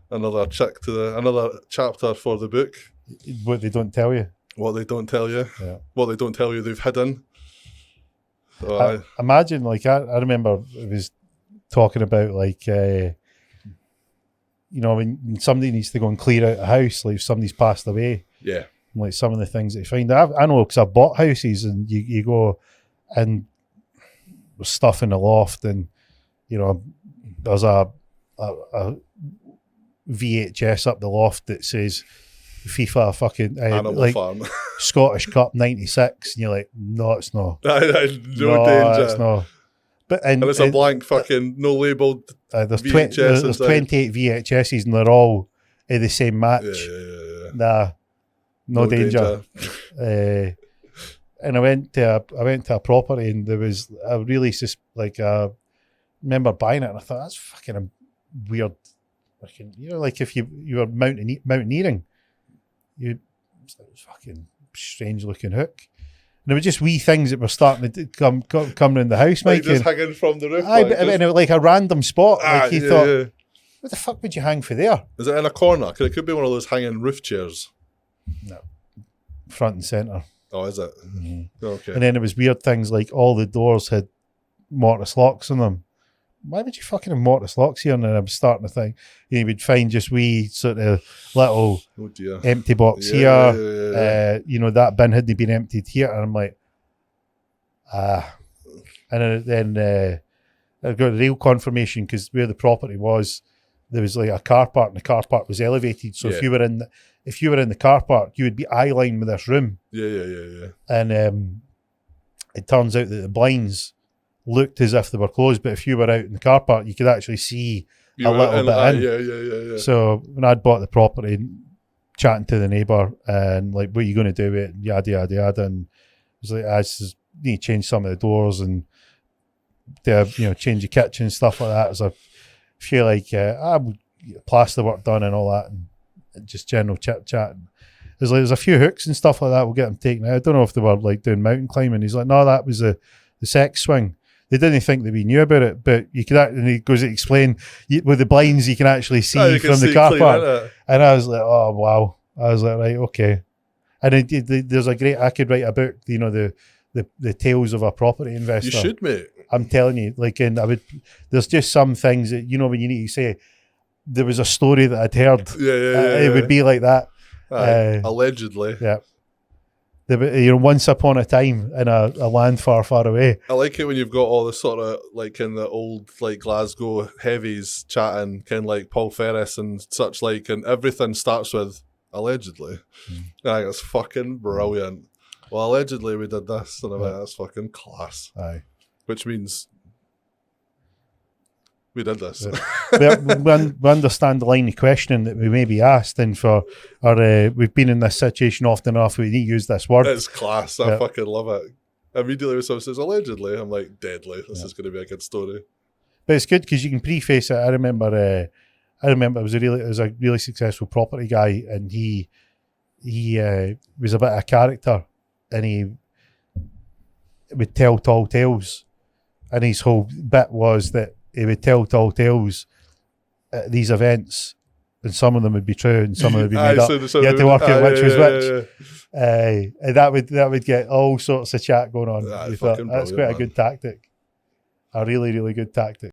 another chapter for the book. What they don't tell you. What they don't tell you. Yeah. What they don't tell you they've hidden. So imagine, like, I remember it was talking about, like, you know, when somebody needs to go and clear out a house, like if somebody's passed away. Yeah. Like some of the things that you find. I know because I've bought houses and you go and there's stuff in the loft and, you know, there's a VHS up the loft that says FIFA fucking like Farm. Scottish Cup 96 and you're like, no, it's not. no danger. It's not. But and it's a blank fucking no labelled there's VHS. There's 28 VHSs and they're all in the same match. Yeah. Nah, no danger. And I went to a property and there was a really I remember buying it and I thought that's fucking a weird, fucking, you know, like if you were mountaineering, it was fucking strange looking hook. And there were just wee things that were starting to come around the house, Mikey. Like just hanging from the roof. But it was like a random spot. Like you thought, what the fuck would you hang for there? Is it in a corner? Because it could be one of those hanging roof chairs. No, front and centre. Oh, is it? Mm-hmm. Okay. And then it was weird things like all the doors had mortise locks on them. Why would you fucking have mortise locks here? And then I was starting to think you would find just wee sort of little empty box here. Yeah. You know, that bin hadn't been emptied here. And I'm like, And then I got real confirmation because where the property was, there was like a car park and the car park was elevated. So if you were in the car park, you would be eye line with this room. Yeah. And it turns out that the blinds looked as if they were closed, but if you were out in the car park, you could actually see a little bit in. Yeah. So when I'd bought the property, chatting to the neighbour and like, what are you going to do with it? Yada, yada, yada. And it was like, I just need to change some of the doors and change the kitchen and stuff like that. As I feel like plaster work done and all that and just general chit chat. There's a few hooks and stuff like that. We'll get them taken out. I don't know if they were like doing mountain climbing. He's like, no, that was the sex swing. They didn't think that we knew about it, but you could. And he goes to explain with the blinds, you can actually see from the car park. And I was like, oh wow. I was like, right, okay. And there's a great. I could write a book. You know, the tales of a property investor. You should, mate. I'm telling you, like, and I would. There's just some things that when you need to say. There was a story that I'd heard. It would be like that. Allegedly. Yeah. Once upon a time in a land far, far away. I like it when you've got all the sort of like in the old like Glasgow heavies chatting, kind of like Paul Ferris and such like, and everything starts with allegedly. I think it's fucking brilliant. Well, allegedly we did this, and I'm like, that's fucking class. Aye. Which means we did this. we understand the line of questioning that we may be asked, and we've been in this situation often enough. We need to use this word. It's class. I fucking love it. Immediately when someone says allegedly, I'm like, deadly. This is going to be a good story. But it's good because you can preface it. I remember it was a really successful property guy, and he was a bit of a character, and he would tell tall tales, and his whole bit was that he would tell tall tales at these events, and some of them would be true, and some of them would be made up. You had to work out which was which. And that would get all sorts of chat going on. That's quite a good tactic. A really, really good tactic.